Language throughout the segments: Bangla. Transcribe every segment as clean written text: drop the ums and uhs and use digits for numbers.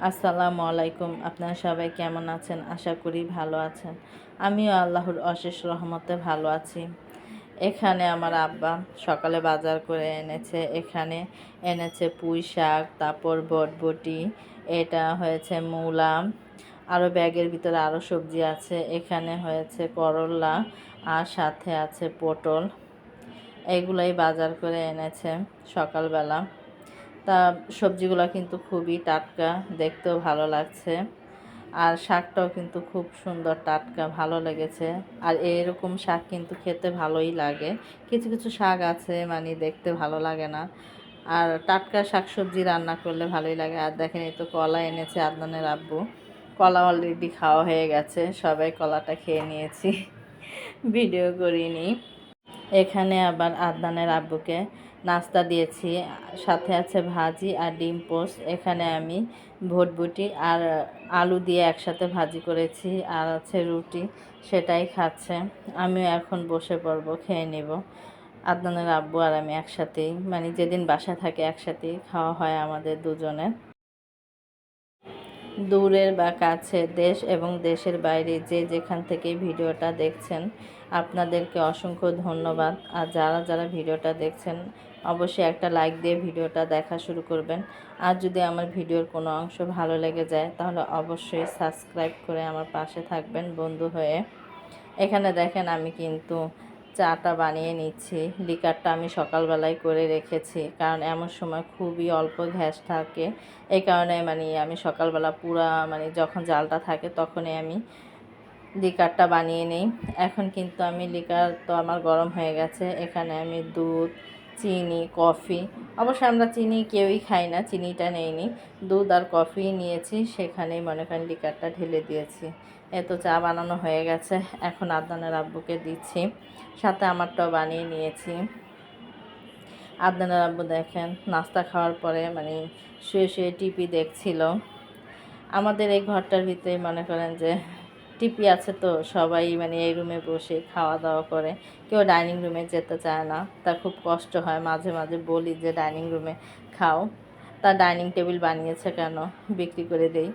আসসালামু আলাইকুম। আপনারা সবাই কেমন আছেন? আশা করি ভালো আছেন। আমিও আল্লাহর অশেষ রহমতে ভালো আছি। এখানে আমার আব্বা সকালে বাজার করে এনেছে। এখানে এনেছে পুঁই শাক, তারপর বটবটি, এটা হয়েছে মূলা, আরও ব্যাগের ভিতরে আরও সবজি আছে। এখানে হয়েছে করল্লা আর সাথে আছে পটল। এগুলাই বাজার করে এনেছে সকালবেলা। তা সবজিগুলো কিন্তু খুবই টাটকা, দেখতেও ভালো লাগছে। আর শাকটাও কিন্তু খুব সুন্দর, টাটকা, ভালো লেগেছে। আর এরকম শাক কিন্তু খেতে ভালোই লাগে। কিছু কিছু শাক আছে মানে দেখতে ভালো লাগে না, আর টাটকা শাক সবজি রান্না করলে ভালোই লাগে। আর দেখেন, এই তো কলা এনেছে আদনানের আব্বু। কলা অলরেডি খাওয়া হয়ে গেছে, সবাই কলাটা খেয়ে নিয়েছি, ভিডিও করিনি। এখানে আবার আদনানের আব্বুকে নাস্তা দিয়েছি, সাথে আছে ভাজি আর ডিম পোস্ট। এখানে আমি ভটভটি আর আলু দিয়ে একসাথে ভাজি করেছি, আর আছে রুটি, সেটাই খাচ্ছে। আমিও এখন বসে পড়বো, খেয়ে নেব। আদনানের আব্বু আর আমি একসাথেই, মানে যেদিন বাসায় থাকে একসাথেই খাওয়া হয় আমাদের দুজনের। দূরের বা কাছে, দেশ এবং দেশের বাইরে যে যেখান থেকে ভিডিওটা দেখছেন, আপনাদেরকে অসংখ্য ধন্যবাদ। আর যারা যারা ভিডিওটা দেখছেন, অবশ্যই একটা লাইক দিয়ে ভিডিওটা দেখা শুরু করবেন। আর যদি আমার ভিডিওর কোনো অংশ ভালো লেগে যায়, তাহলে অবশ্যই সাবস্ক্রাইব করে আমার পাশে থাকবেন বন্ধু হয়ে। এখানে দেখেন, আমি কিন্তু চাটা বানিয়ে নিচ্ছি। লিকারটা আমি সকালবেলায় করে রেখেছি, কারণ এমন সময় খুবই অল্প গ্যাস থাকে। এই কারণে মানে আমি সকালবেলা পুরা মানে যখন জালটা থাকে তখনই আমি লিকারটা বানিয়ে নিই। এখন কিন্তু আমি লিকার তো আমার গরম হয়ে গেছে। এখানে আমি দুধ, চিনি, কফি, অবশ্য আমরা চিনি কেউই খাই না, চিনিটা নেইনি, দুধ আর কফি নিয়েছি, সেখানেই মনে করেন লিকারটা ঢেলে দিয়েছি। তো চা বানানো হয়ে গেছে, এখন আদনানের আব্বুকে দিচ্ছি, সাথে আমারটাও বানিয়ে নিয়েছি। আদনানের আব্বু দেখেন নাস্তা খাওয়ার পরে মানে শুয়ে শুয়ে টিভি দেখছিল। আমাদের এই ঘরটার ভিতরে মনে করেন যে টিভি আছে, তো সবাই মানে এই রুমে বসে খাওয়া দাওয়া করে, কেউ ডাইনিং রুমে যেতে চায় না। তা খুব কষ্ট হয়, মাঝে মাঝে বলি যে ডাইনিং রুমে খাও। তা ডাইনিং টেবিল বানিয়েছে কেন, বিক্রি করে দেই।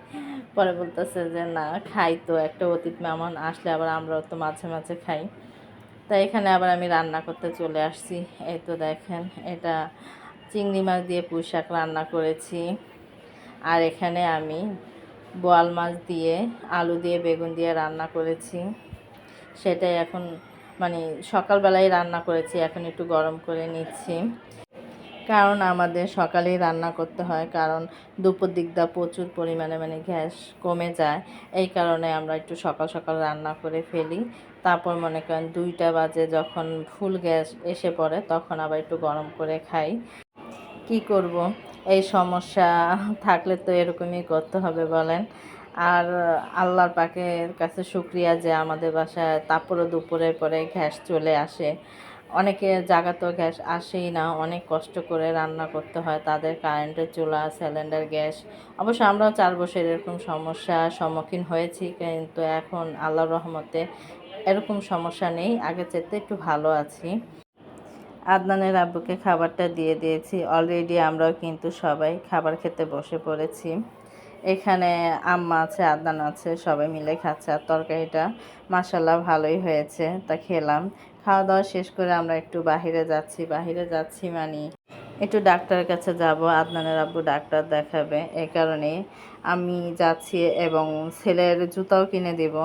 পরে বলতেছে যে না, খাই তো, একটা অতিথি মেহমান আসলে আবার আমরাও তো মাঝে মাঝে খাই। তাই এখানে আবার আমি রান্না করতে চলে আসছি। এই তো দেখেন, এটা চিংড়ি মাছ দিয়ে পুঁই শাক রান্না করেছি। আর এখানে আমি বোয়াল মাছ দিয়ে, আলু দিয়ে, বেগুন দিয়ে রান্না করেছি। সেটাই এখন মানে সকালবেলায় রান্না করেছি, এখন একটু গরম করে নিচ্ছি, কারণ আমাদের সকালেই রান্না করতে হয়, কারণ দুপুর দিকটা প্রচুর পরিমাণে মানে গ্যাস কমে যায়। এই কারণে আমরা একটু সকাল সকাল রান্না করে ফেলি। তারপর মনে করেন 2টা বাজে যখন ফুল গ্যাস এসে পড়ে, তখন আবার একটু গরম করে খাই। কি করব, এই সমস্যা থাকলে তো এরকমই করতে হবে বলেন। আর আল্লাহর পাকের কাছে শুকরিয়া যে আমাদের বাসায় তারপরে দুপুরের পরে গ্যাস চলে আসে। অনেকে জায়গাতেও গ্যাস আসেই না, অনেক কষ্ট করে রান্না করতে হয় তাদের, কারেন্টের চুলা, সিলিন্ডার, গ্যাস। অবশ্য আমরাও 4 বছর এরকম সমস্যার সম্মুখীন হয়েছি, কিন্তু এখন আল্লাহর রহমতে এরকম সমস্যা নেই, আগের চাইতে একটু ভালো আছি। আদনানের আব্বুকে খাবারটা দিয়ে দিয়েছি অলরেডি, আমরাও কিন্তু সবাই খাবার খেতে বসে পড়েছি। এখানে আম্মা আছে, আদনান আছে, সবাই মিলে খাচ্ছে। আর তরকারিটা মাশাল্লাহ ভালোই হয়েছে, তা খেলাম। খাওয়া দাওয়া শেষ করে আমরা একটু বাহিরে যাচ্ছি মানে একটু ডাক্তারের কাছে যাব, আদনানের আব্বু ডাক্তার দেখাবে, এই কারণে আমি যাচ্ছি। এবং ছেলের জুতাও কিনে দিব,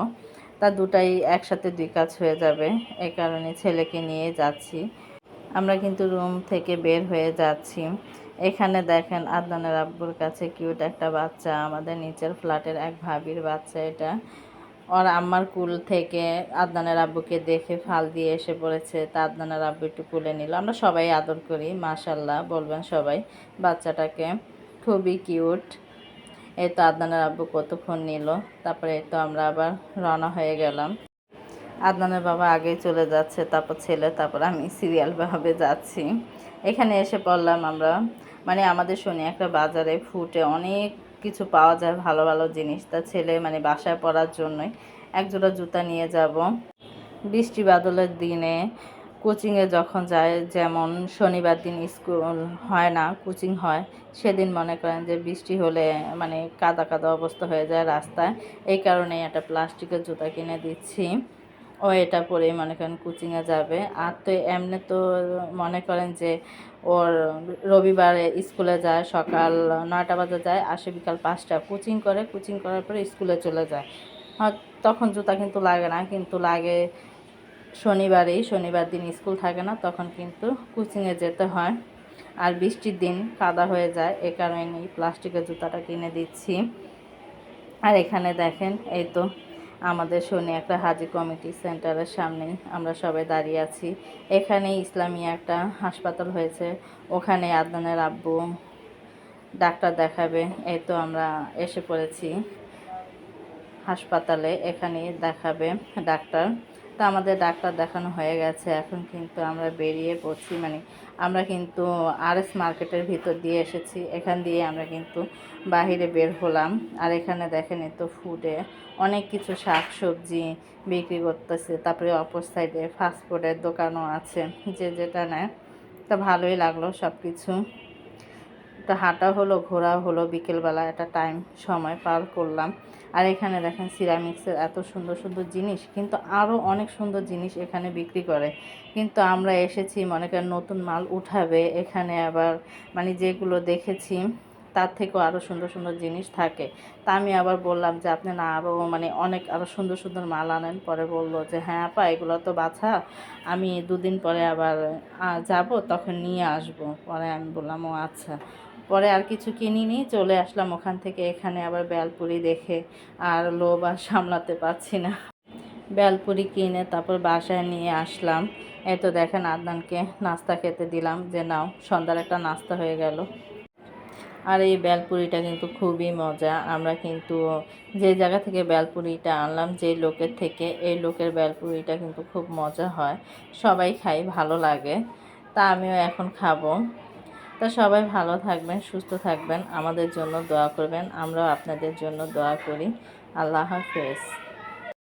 তা দুটাই একসাথে 2 কাজ হয়ে যাবে, এই কারণে ছেলেকে নিয়ে যাচ্ছি। আমরা কিন্তু রুম থেকে বের হয়ে যাচ্ছি। এখানে দেখেন আদনানের আব্বুর কাছে কিউট একটা বাচ্চা, আমাদের নিচের ফ্ল্যাটের এক ভাবির বাচ্চা এটা। ওর আম্মার কুল থেকে আদনানের আব্বুকে দেখে ফাল দিয়ে এসে পড়েছে, তা আদনানের আব্বু একটু কুলে নিল। আমরা সবাই আদর করি, মাশাল্লাহ বলবেন সবাই বাচ্চাটাকে, খুবই কিউট। এই তো আদনানের আব্বু কতক্ষণ নিল, তারপরে এই তো আমরা আবার রওনা হয়ে গেলাম। আদনানের বাবা আগেই চলে যাচ্ছে, তারপর ছেলে, তারপর আমি সিরিয়ালভাবে যাচ্ছি। এখানে এসে পড়লাম আমরা, মানে আমাদের শুনি একটা বাজারে ফুটে অনেক কিছু পাওয়া যায়, ভালো ভালো জিনিস। তা ছেলে মানে বাসায় পরার জন্যই একজোড়া জুতা নিয়ে যাব। বৃষ্টি বাদলের দিনে কোচিংয়ে যখন যায়, যেমন শনিবার দিন স্কুল হয় না, কোচিং হয়, সেদিন মনে করেন যে বৃষ্টি হলে মানে কাদা কাদা অবস্থা হয়ে যায় রাস্তায়। এই কারণে একটা প্লাস্টিকের জুতা কিনে দিচ্ছি। ও এটা পরেই মনে করেন কোচিংয়ে যাবে। আর তো এমনি তো মনে করেন যে ওর রবিবারে স্কুলে যায়, সকাল 9টা বাজে যায়, আসে বিকাল 5টা, কোচিং করে, কোচিং করার পরে স্কুলে চলে যায়। তখন জুতা কিন্তু লাগে না, কিন্তু লাগে শনিবার দিন স্কুল থাকে না, তখন কিন্তু কোচিংয়ে যেতে হয়। আর বৃষ্টির দিন কাদা হয়ে যায়, এ কারণেই প্লাস্টিকের জুতাটা কিনে দিচ্ছি। আর এখানে দেখেন, এই তো আমাদের শনি একটা হাজি কমিটি সেন্টারের সামনেই আমরা সবাই দাঁড়িয়ে আছি। এখানে ইসলামী একটা হাসপাতাল হয়েছে, ওখানে আদনানের আব্বু ডাক্তার দেখাবে। এই তো আমরা এসে পড়েছি হাসপাতালে, এখানেই দেখাবে ডাক্তার। তো আমাদের ডাক্তার দেখানো হয়ে গেছে, এখন কিন্তু আমরা বেরিয়ে পড়ছি। মানে আমরা কিন্তু RS মার্কেটের ভিতর দিয়ে এসেছি, এখান দিয়ে আমরা কিন্তু বাহিরে বের হলাম। আর এখানে দেখেন, এই তো ফুডে অনেক কিছু শাক সবজি বিক্রি করতেছে। তারপরে অপর সাইডে ফাস্টফুডের দোকানও আছে, যে যেটা নেয়। তো ভালোই লাগলো সব কিছু। তো হাঁটা হলো, ঘোরা হলো, বিকেলবেলা একটা সময় পার করলাম। আর এখানে দেখেন সিরামিক্সের এত সুন্দর সুন্দর জিনিস, কিন্তু আরও অনেক সুন্দর জিনিস এখানে বিক্রি করে। কিন্তু আমরা এসেছি মনে করেন নতুন মাল উঠাবে এখানে, আবার মানে যেগুলো দেখেছি তার থেকেও আরও সুন্দর সুন্দর জিনিস থাকে। তা আমি আবার বললাম যে আপনি না আরও মানে অনেক আরও সুন্দর সুন্দর মাল আনেন। পরে বললো যে হ্যাঁ আপা, এগুলো তো বাছা, আমি 2 দিন পরে আবার যাব, তখন নিয়ে আসবো। পরে আমি বললাম ও আচ্ছা। পরে আর কিছু কিনিনি, চলে আসলাম ওখান থেকে। এখানে আবার বেলপুরি দেখে আর লোভ আর সামলাতে পারছি না, বেলপুরি কিনে তারপর বাসায় নিয়ে আসলাম। এই তো দেখেন আদনানকে নাস্তা খেতে দিলাম, যে নাও, সন্ধ্যার একটা নাস্তা হয়ে গেল। আর এই বেলপুরিটা কিন্তু খুবই মজা। আমরা কিন্তু যে জায়গা থেকে বেলপুরিটা আনলাম, যে লোকের থেকে, এই লোকের বেলপুরিটা কিন্তু খুব মজা হয়, সবাই খাই, ভালো লাগে। তা আমিও এখন খাবো। তা সবাই ভালো থাকবেন, সুস্থ থাকবেন, আমাদের জন্য দোয়া করবেন, আমরাও আপনাদের জন্য দোয়া করি। আল্লাহ হাফেজ।